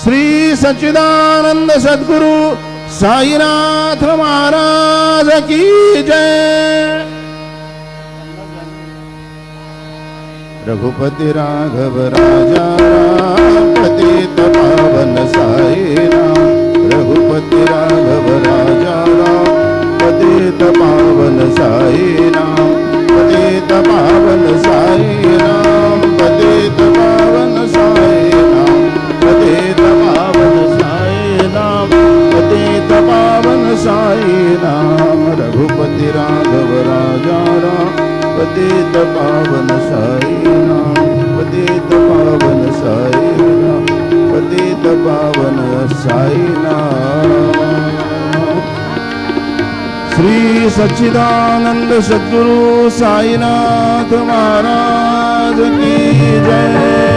श्री सच्चिदानंद सद्गुरु साईनाथ महाराज की जय। रघुपति राघव राजा राम पतित पावन साई राम। रघुपति राघव राजा राम पतित पावन साई राम। पतित पावन साई राम। पतित पावन साई राम। पतित पावन साई राम। पतित पावन साई राम। रघुपति राघव राजा राम पतित पावन साई राम। पतित पावन साई राम। पतित पावन साई राम। श्री सच्चिदानंद सद्गुरु साईनाथ महाराज की जय।